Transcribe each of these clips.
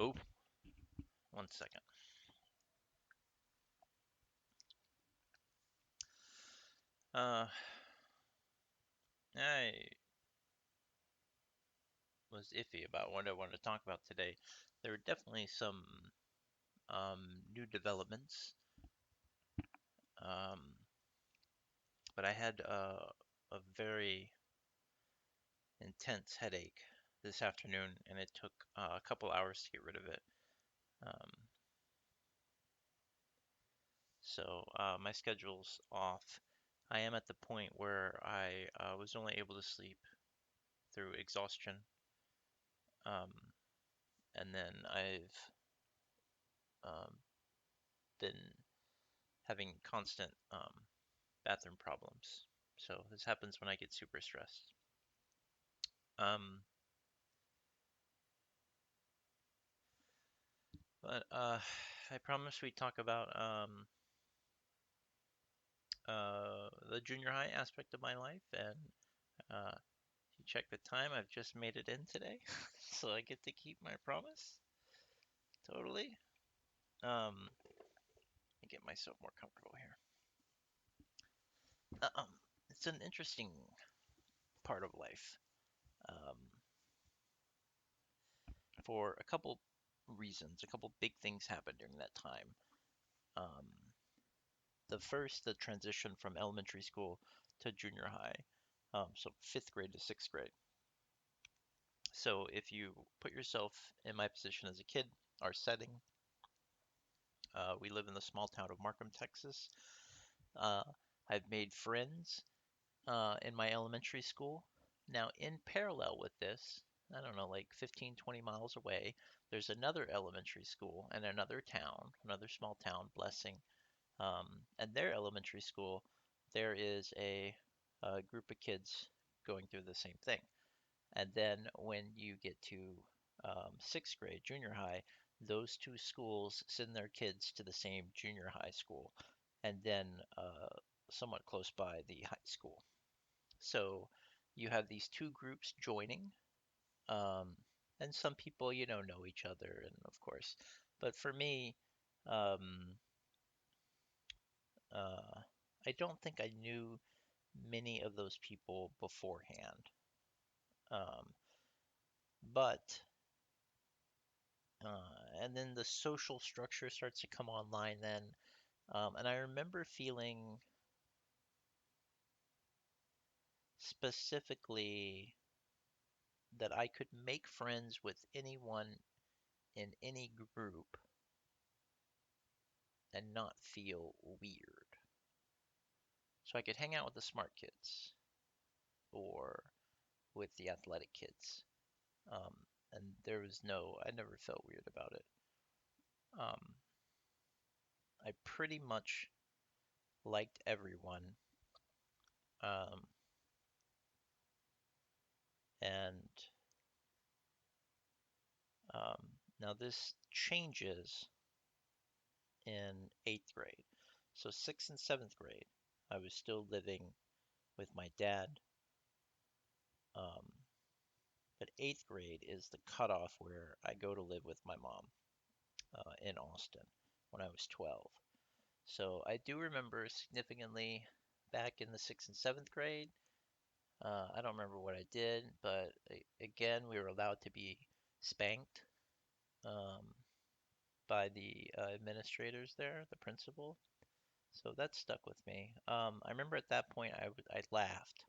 Oh, one second. Uh, I was iffy about what I wanted to talk about today. There were definitely some new developments, um, but I had a very intense headache this afternoon, and it took a couple hours to get rid of it. Um, so my schedule's off. I am at the point where I was only able to sleep through exhaustion, um, and then I've um, been having constant bathroom problems. So this happens when I get super stressed. Um, but I promise we talk about the junior high aspect of my life, and you check the time. I've just made it in today, so I get to keep my promise. Totally. Let me get myself more comfortable here. It's an interesting part of life for a couple reasons. A couple big things happened during that time. Um, the transition from elementary school to junior high, so fifth grade to sixth grade. So if you put yourself in my position as a kid, our setting, we live in the small town of Markham, Texas. Uh, I've made friends in my elementary school. Now, in parallel with this, I don't know, like 15, 20 miles away, there's another elementary school in another town, another small town, Blessing. And their elementary school, there is a group of kids going through the same thing. And then when you get to sixth grade, junior high, those two schools send their kids to the same junior high school, and then somewhat close by the high school. So you have these two groups joining, um, and some people, know each other, and of course. But for me, um, uh, I don't think I knew many of those people beforehand. Um, but and then the social structure starts to come online then. And I remember feeling specifically that I could make friends with anyone in any group and not feel weird. So I could hang out with the smart kids or with the athletic kids. Um, and I never felt weird about it. Um, I pretty much liked everyone. Um, and um, Now this changes in eighth grade. So sixth and seventh grade, I was still living with my dad. Um, but eighth grade is the cutoff where I go to live with my mom in Austin when I was 12. So I do remember significantly back in the sixth and seventh grade. I don't remember what I did, but again, we were allowed to be spanked um, by the administrators there, the principal. So that stuck with me. I remember at that point I laughed.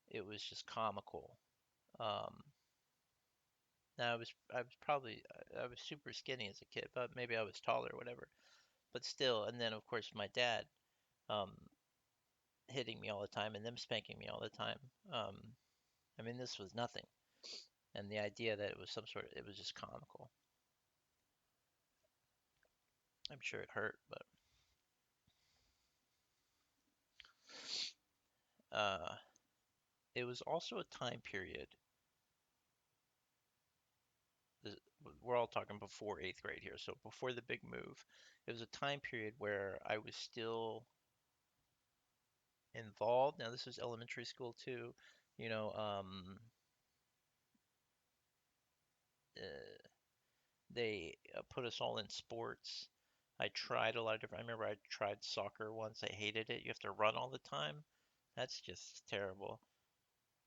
It was just comical. Um, Now I was probably I was super skinny as a kid, but maybe I was taller or whatever. But still, and then of course my dad um, hitting me all the time and them spanking me all the time. Um, I mean this was nothing, and the idea that it was just comical. I'm sure it hurt, but uh, it was also a time period. th- we're all talking before eighth grade here, so before the big move. It was a time period where I was still involved. Now, this was elementary school too. You know, um, uh, They put us all in sports. I tried a lot of different. I remember I tried soccer once. I hated it. You have to run all the time. That's just terrible.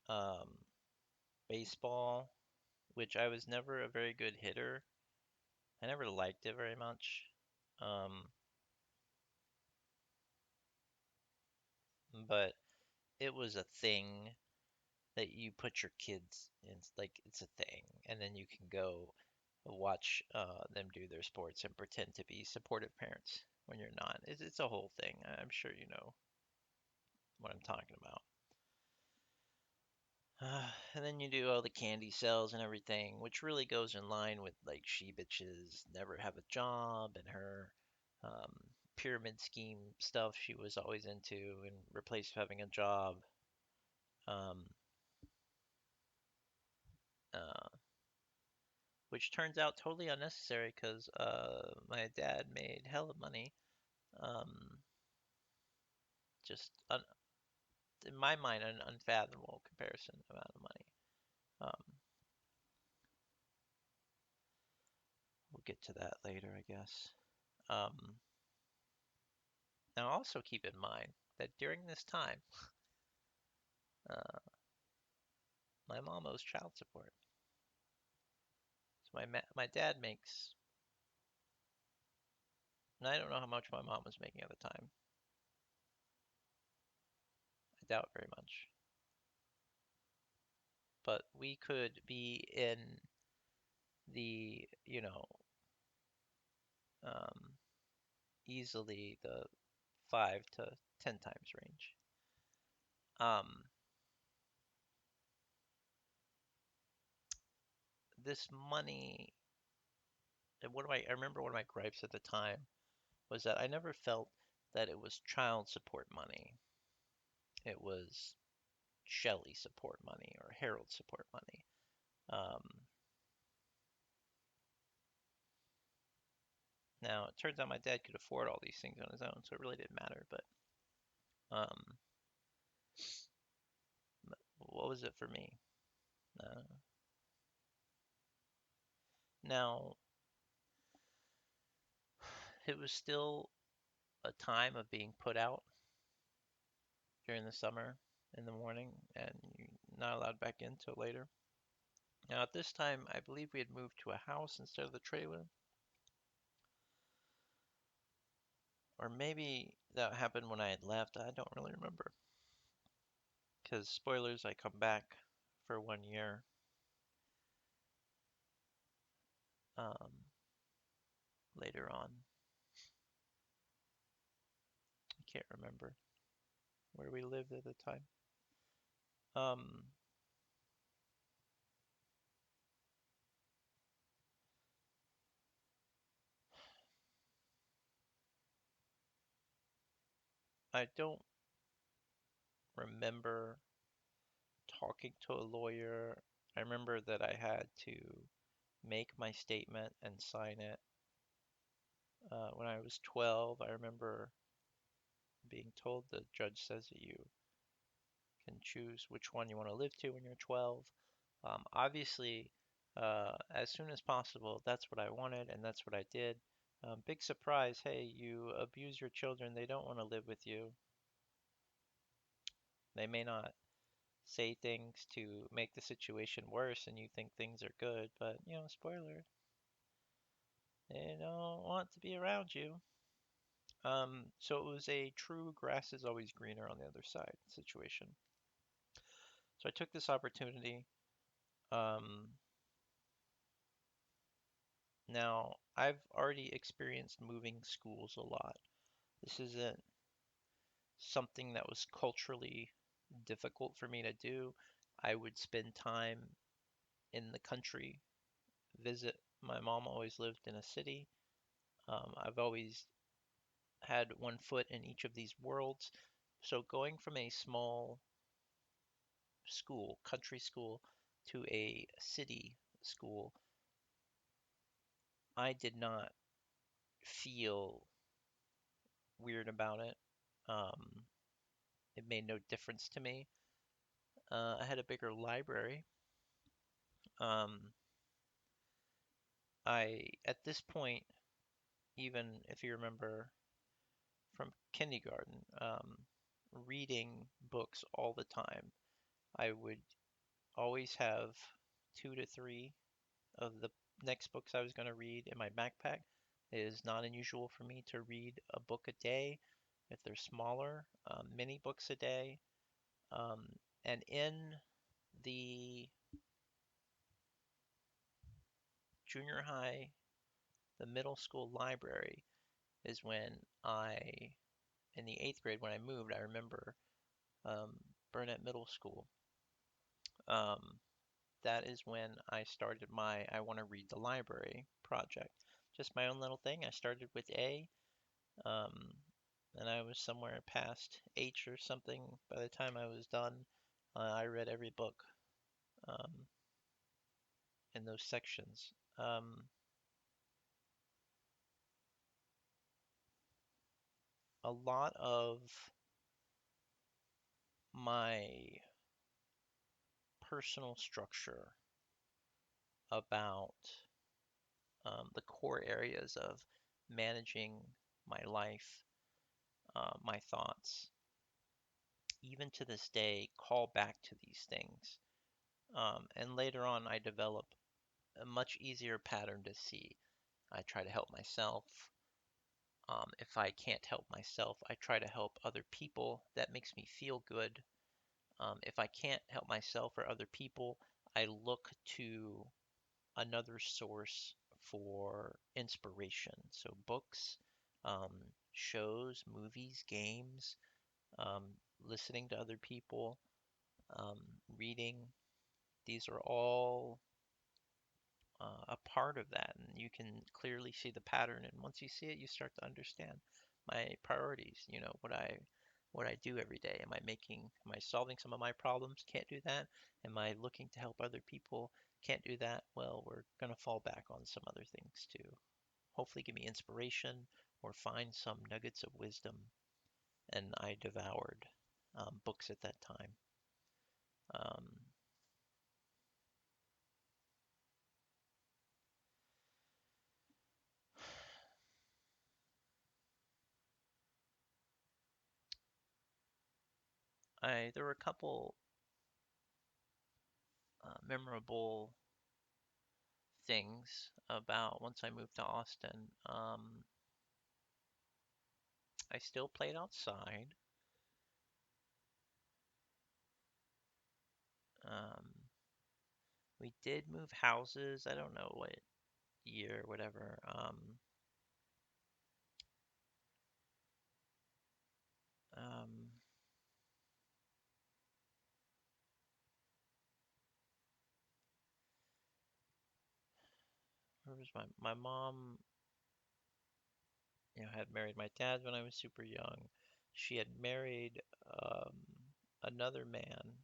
Um, Baseball, which I was never a very good hitter. I never liked it very much. Um, but it was a thing that you put your kids in, like it's a thing, and then you can go watch them do their sports and pretend to be supportive parents when you're not. It's a whole thing. I'm sure you know what I'm talking about. And then you do all the candy sales and everything, which really goes in line with like she bitches never have a job and her um, pyramid scheme stuff she was always into and replaced having a job. Um, uh, which turns out totally unnecessary because my dad made hella money. Um, just in my mind, an unfathomable comparison amount of money. Um, we'll get to that later, I guess. Um, Now, also keep in mind that during this time, uh, my mom owes child support. So my dad makes, and I don't know how much my mom was making at the time. I doubt very much. But we could be in the, um, easily the 5 to 10 times range. Um, this money, and I remember one of my gripes at the time was that I never felt that it was child support money. It was Shelley support money or Harold support money. Um, Now, it turns out my dad could afford all these things on his own, so it really didn't matter. But um, what was it for me? Uh, Now, it was still a time of being put out during the summer in the morning, and you're not allowed back in till later. Now, at this time, I believe we had moved to a house instead of the trailer, or maybe that happened when I had left. I don't really remember. Because, spoilers, I come back for 1 year. Um, Later on. I can't remember where we lived at the time. Um, I don't remember talking to a lawyer. I remember that I had to make my statement and sign it. When I was 12, I remember being told the judge says that you can choose which one you want to live to when you're 12. Obviously, as soon as possible, that's what I wanted, and that's what I did. Big surprise, hey, you abuse your children, they don't want to live with you. They may not say things to make the situation worse and you think things are good, but spoiler, they don't want to be around you. So it was a true grass is always greener on the other side situation. So I took this opportunity. Um, Now, I've already experienced moving schools a lot. This isn't something that was culturally difficult for me to do. I would spend time in the country, visit. My mom always lived in a city. I've always had one foot in each of these worlds. So going from a small school, country school, to a city school, I did not feel weird about it. Um, it made no difference to me. I had a bigger library. Um, at this point, even if you remember from kindergarten, reading books all the time. I would always have two to three of the next books I was going to read in my backpack. It is not unusual for me to read a book a day if they're smaller, mini books a day. Um, and in the junior high, the middle school library is when in the eighth grade, when I moved, I remember um, Burnett Middle School. Um, that is when I started my I want to read the library project. Just my own little thing. I started with A, um, and I was somewhere past H or something by the time I was done. I read every book um, in those sections. A lot of my personal structure about the core areas of managing my life, my thoughts, even to this day, call back to these things. And later on, I develop a much easier pattern to see. I try to help myself. If I can't help myself, I try to help other people. That makes me feel good. If I can't help myself or other people, I look to another source for inspiration. So books, um, shows, movies, games, um, listening to other people, um, reading. These are all a part of that, and you can clearly see the pattern. And once you see it, you start to understand my priorities. You know what I do every day. Am I solving some of my problems? Can't do that. Am I looking to help other people? Can't do that. Well, we're gonna fall back on some other things to hopefully give me inspiration or find some nuggets of wisdom. And I devoured books at that time. Um, there were a couple memorable things about once I moved to Austin. I still played outside. Um, we did move houses. I don't know what year, whatever. Um, where was my mom? Had married my dad when I was super young. She had married um, another man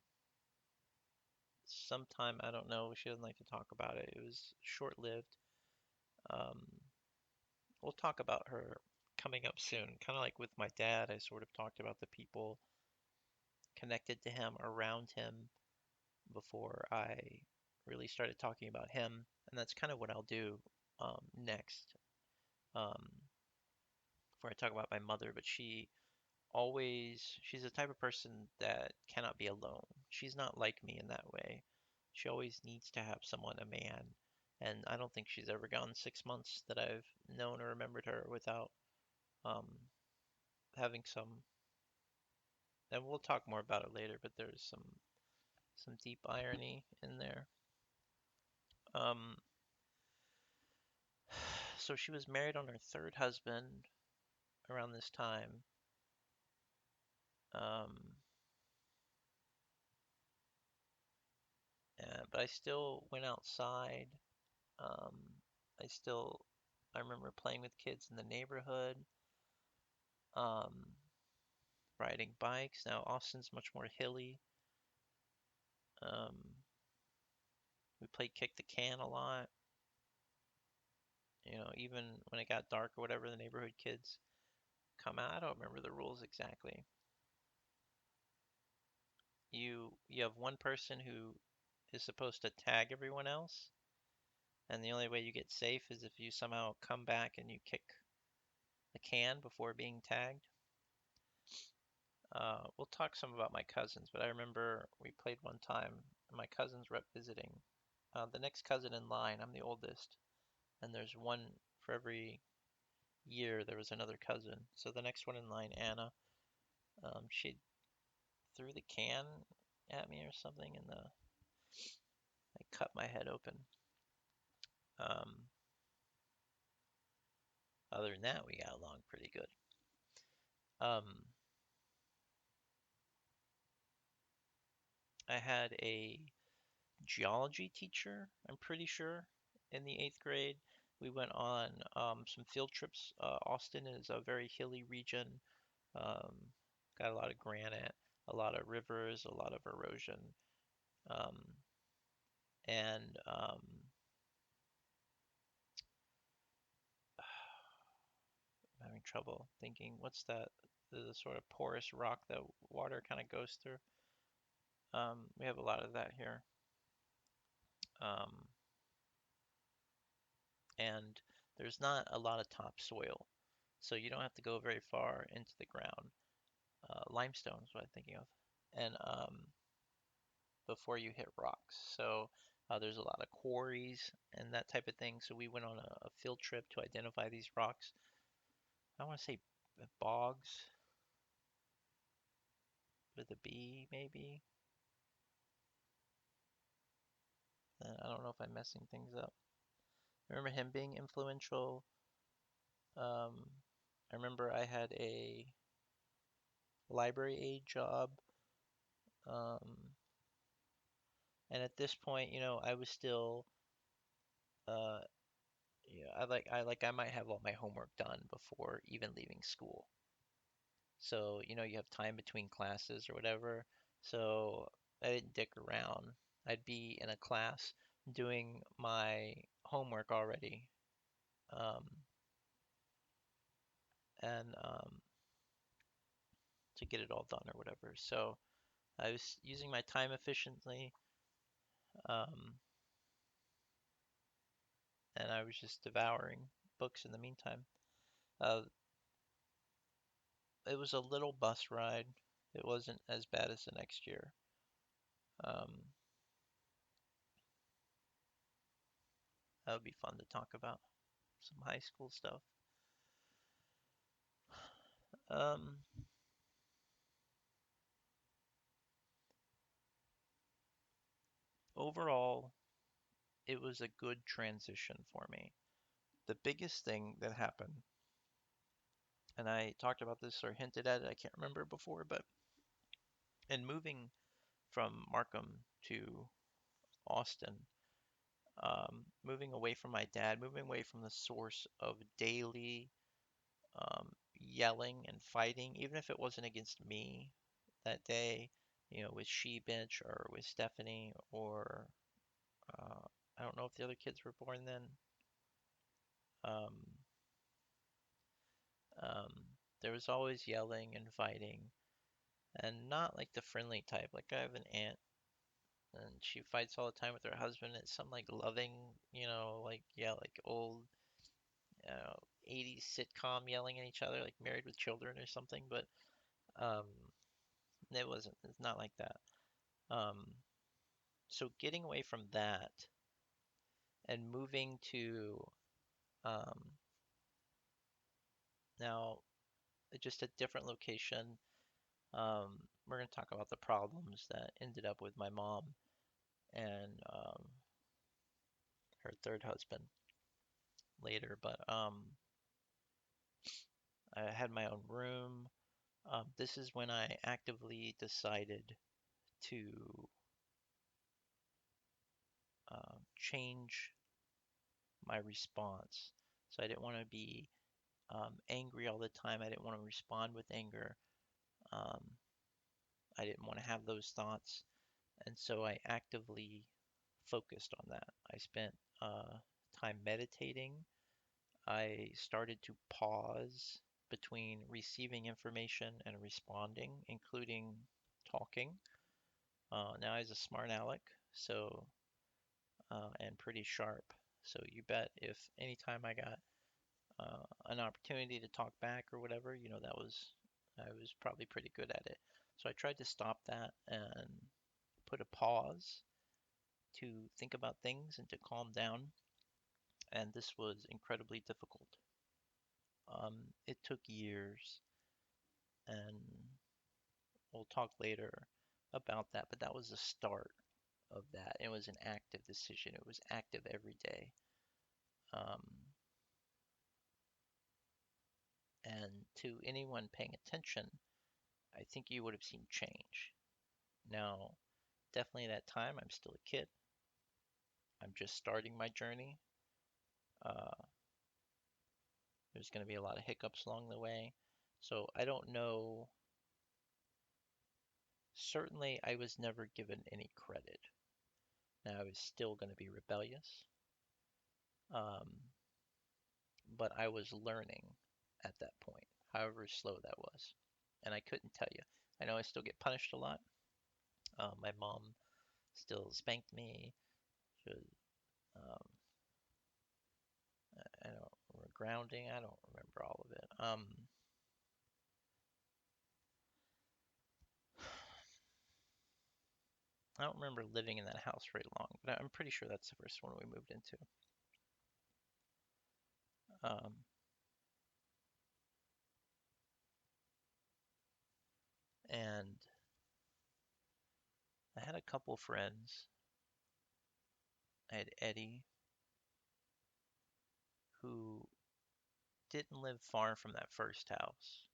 sometime. I don't know. She doesn't like to talk about it. It was short-lived. Um, we'll talk about her coming up soon. Kind of like with my dad, I sort of talked about the people connected to him, around him, before I really started talking about him. And that's kind of what I'll do next, um, before I talk about my mother. But she's the type of person that cannot be alone. She's not like me in that way. She always needs to have someone, a man. And I don't think she's ever gone 6 months that I've known or remembered her without um, having some. And we'll talk more about it later, but there's some deep irony in there. Um, so she was married on her third husband around this time. Um, but I still went outside. Um, I still, I remember playing with kids in the neighborhood, um, riding bikes. Now Austin's much more hilly. Um, we played kick the can a lot. Even when it got dark or whatever, the neighborhood kids come out. I don't remember the rules exactly. You have one person who is supposed to tag everyone else, And the only way you get safe is if you somehow come back and you kick the can before being tagged. We'll talk some about my cousins, but I remember we played one time, and my cousins were up visiting. The next cousin in line, I'm the oldest, and there's one for every year there was another cousin. So the next one in line, Anna, she threw the can at me or something, and I cut my head open. Um, Other than that, we got along pretty good. I had a geology teacher, I'm pretty sure, in the eighth grade. We went on some field trips. Austin is a very hilly region. Um, got a lot of granite, a lot of rivers, a lot of erosion. Um, and I'm having trouble thinking, what's that? The sort of porous rock that water kind of goes through. We have a lot of that here. Um, and there's not a lot of topsoil, so you don't have to go very far into the ground. Limestone is what I'm thinking of, and before you hit rocks. So there's a lot of quarries and that type of thing. So we went on a field trip to identify these rocks. I want to say bogs with a B, maybe. I don't know if I'm messing things up. I remember him being influential. Um, I remember I had a library aide job. Um, and at this point, I was still, uh, I might have all my homework done before even leaving school. So, you have time between classes or whatever. So I didn't dick around. I'd be in a class doing my homework already, um, and to get it all done or whatever. So I was using my time efficiently, um, and I was just devouring books in the meantime. Uh, it was a little bus ride. It wasn't as bad as the next year. Um, that would be fun to talk about. Some high school stuff. Um, Overall, it was a good transition for me. The biggest thing that happened, and I talked about this or hinted at it, I can't remember before, but in moving from Markham to Austin, moving away from my dad, moving away from the source of daily yelling and fighting, even if it wasn't against me that day, with She Bitch or with Stephanie or uh, I don't know if the other kids were born then. Um, um, there was always yelling and fighting, and not like the friendly type. Like I have an aunt, and she fights all the time with her husband. It's some like loving, like yeah, like old, 80s sitcom yelling at each other, like Married with Children or something. But um, it wasn't. It's not like that. Um, so getting away from that and moving to um, now just a different location. We're going to talk about the problems that ended up with my mom and her third husband later, but I had my own room. This is when I actively decided to change my response. So I didn't want to be angry all the time. I didn't want to respond with anger. Um, I didn't want to have those thoughts. And so I actively focused on that. I spent time meditating. I started to pause between receiving information and responding, including talking. Now he's a smart aleck, so and pretty sharp. So you bet if anytime I got an opportunity to talk back or whatever, I was probably pretty good at it. So I tried to stop that and put a pause to think about things and to calm down, and this was incredibly difficult. It took years, and we'll talk later about that, but that was the start of that. It was an active decision. It was active every day. Um, and to anyone paying attention, I think you would have seen change. Now, definitely at that time, I'm still a kid. I'm just starting my journey. Uh, there's going to be a lot of hiccups along the way. So I don't know. Certainly, I was never given any credit. Now, I was still going to be rebellious, um, but I was learning at that point, however slow that was. And I couldn't tell you. I know I still get punished a lot. My mom still spanked me. She was, um, I don't grounding. I don't remember all of it. I don't remember living in that house very long, but I'm pretty sure that's the first one we moved into. Um, and I had a couple friends. I had Eddie, who didn't live far from that first house,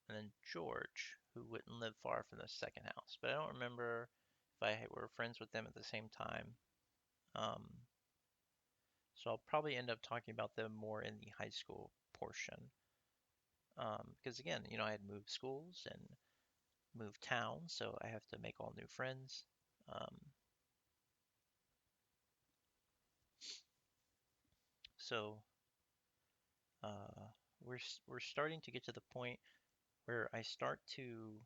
and then George, who wouldn't live far from the second house. But I don't remember if I were friends with them at the same time. Um, so I'll probably end up talking about them more in the high school portion. Because again, I had moved schools and moved towns, so I have to make all new friends. Um, so uh, we're starting to get to the point where I start to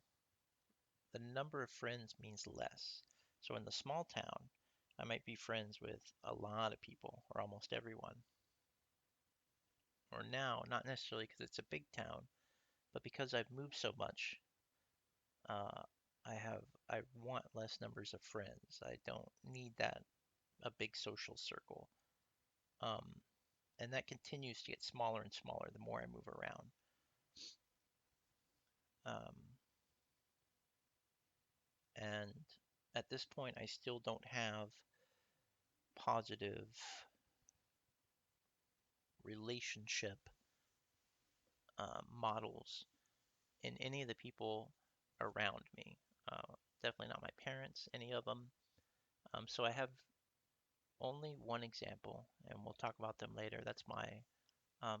the number of friends means less. So in the small town, I might be friends with a lot of people or almost everyone. Or now, not necessarily because it's a big town, but because I've moved so much, uh, I want less numbers of friends. I don't need that a big social circle. Um, and that continues to get smaller and smaller the more I move around. Um, and at this point, I still don't have positive relationship models in any of the people around me. Definitely not my parents, any of them. So I have only one example, and we'll talk about them later. That's my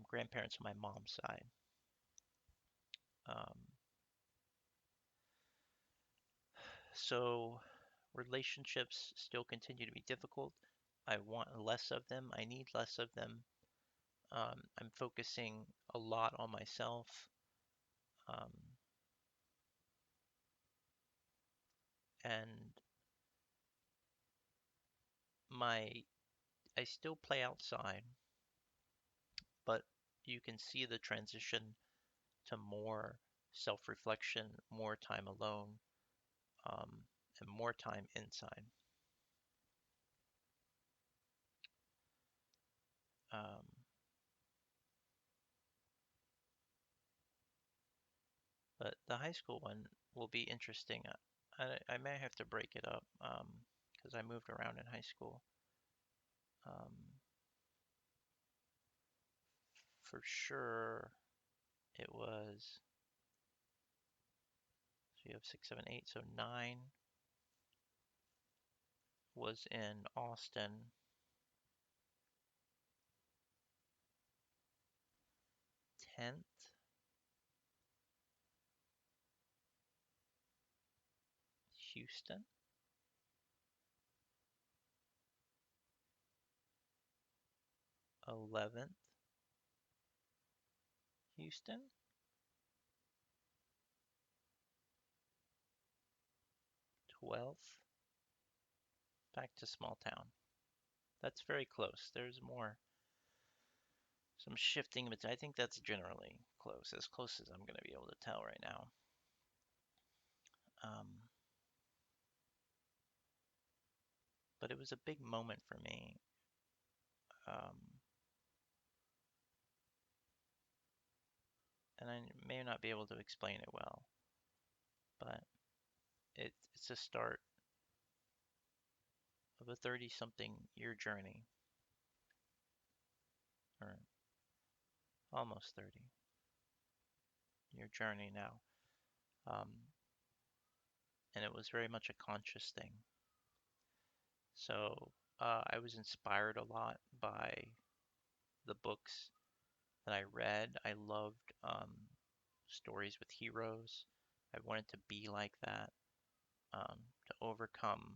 grandparents on my mom's side. Um, so relationships still continue to be difficult. I want less of them. I need less of them. I'm focusing a lot on myself. Um, and my I still play outside, but you can see the transition to more self-reflection, more time alone, um, and more time inside. Um, but the high school one will be interesting. I may have to break it up because I moved around in high school. Um, for sure, it was, so you have 6, 7, 8, so 9 was in Austin, 10th, Houston, 11th, Houston, 12th, back to small town. That's very close. There's more, some shifting, but I think that's generally close, as close as I'm going to be able to tell right now. Um, but it was a big moment for me. Um, and I may not be able to explain it well, but it's a start of a 30-something year journey, or almost 30-year journey now. Um, and it was very much a conscious thing. So I was inspired a lot by the books that I read. I loved stories with heroes. I wanted to be like that, to overcome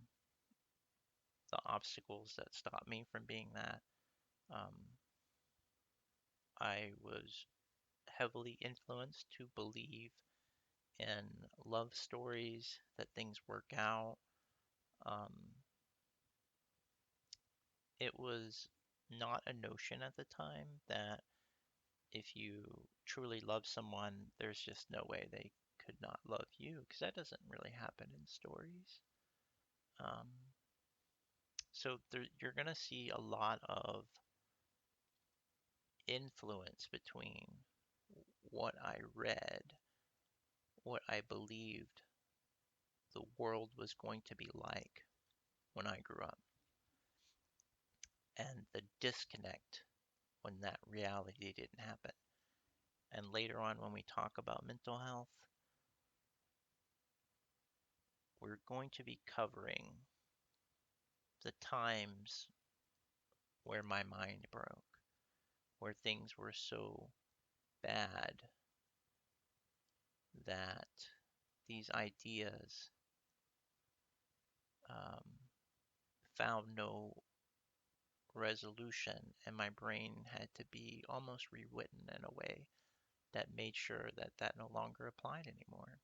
the obstacles that stopped me from being that. Um, I was heavily influenced to believe in love stories, that things work out. Um, it was not a notion at the time that if you truly love someone, there's just no way they could not love you, because that doesn't really happen in stories. Um, so you're going to see a lot of influence between what I read, what I believed the world was going to be like when I grew up, and the disconnect when that reality didn't happen. And later on, when we talk about mental health, we're going to be covering the times where my mind broke, where things were so bad that these ideas um, found no resolution, and my brain had to be almost rewritten in a way that made sure that that no longer applied anymore,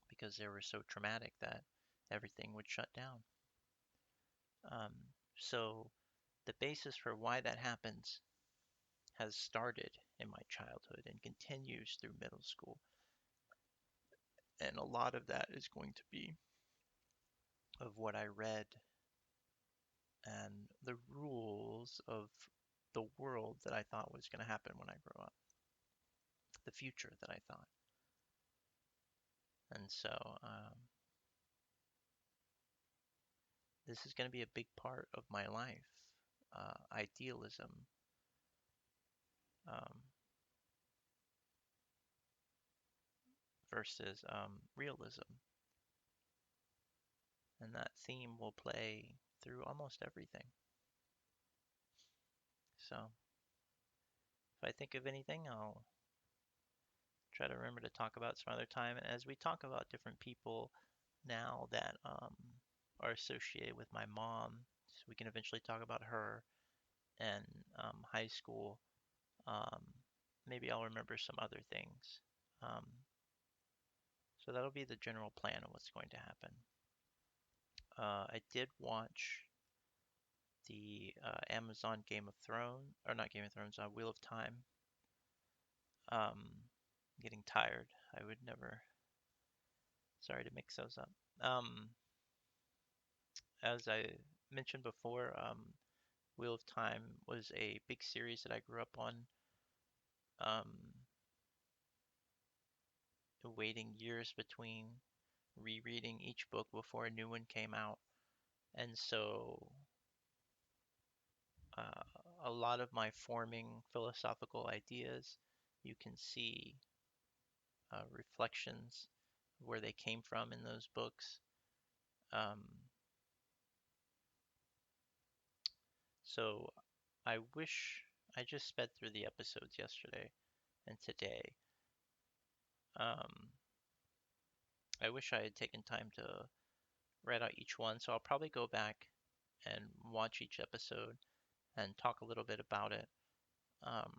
because they were so traumatic that everything would shut down. Um, so the basis for why that happens has started in my childhood and continues through middle school. And a lot of that is going to be of what I read and the rules of the world that I thought was going to happen when I grow up, the future that I thought. And so this is going to be a big part of my life, idealism, um, versus realism. And that theme will play through almost everything. So if I think of anything, I'll try to remember to talk about some other time. And as we talk about different people now that are associated with my mom, so we can eventually talk about her and high school. Um, Maybe I'll remember some other things. Um, so that'll be the general plan of what's going to happen. I did watch the Amazon Game of Thrones, or not Game of Thrones, Wheel of Time. Getting tired. I would never. Sorry to mix those up. As I mentioned before, Wheel of Time was a big series that I grew up on. Um, Waiting years between rereading each book before a new one came out. And so uh, a lot of my forming philosophical ideas, you can see reflections where they came from in those books. Um, so I wish I just sped through the episodes yesterday and today. Um, I wish I had taken time to write out each one, so I'll probably go back and watch each episode and talk a little bit about it. Um,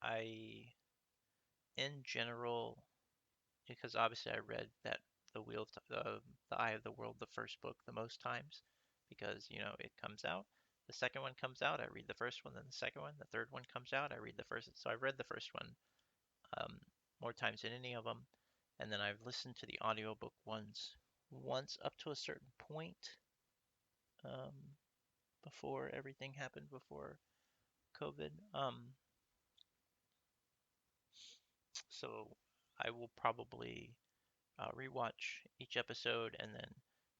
I, in general, because obviously I read that the Wheel of the Eye of the World, the first book, the most times because it comes out. The second one comes out, I read the first one, then the second one. The third one comes out, I read the first. So I've read the first one um, more times than any of them, and then I've listened to the audiobook once up to a certain point um, before everything happened before COVID. So I will probably rewatch each episode and then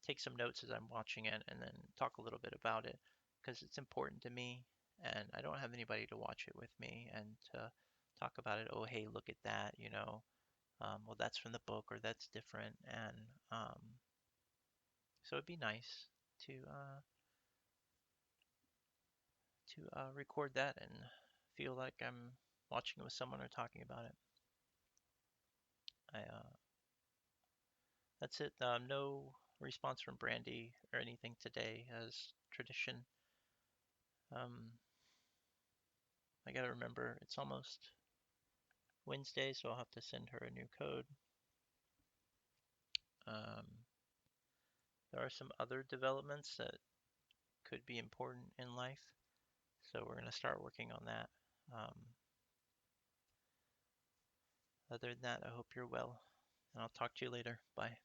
take some notes as I'm watching it and then talk a little bit about it because it's important to me and I don't have anybody to watch it with me and to talk about it. Oh, hey, look at that, well, that's from the book or that's different. And so it'd be nice to record that and feel like I'm watching it with someone or talking about it. That's it. No response from Brandy or anything today as tradition. Um, I gotta remember it's almost Wednesday, so I'll have to send her a new code. Um, there are some other developments that could be important in life, so we're gonna start working on that. Other than that, I hope you're well, and I'll talk to you later. Bye.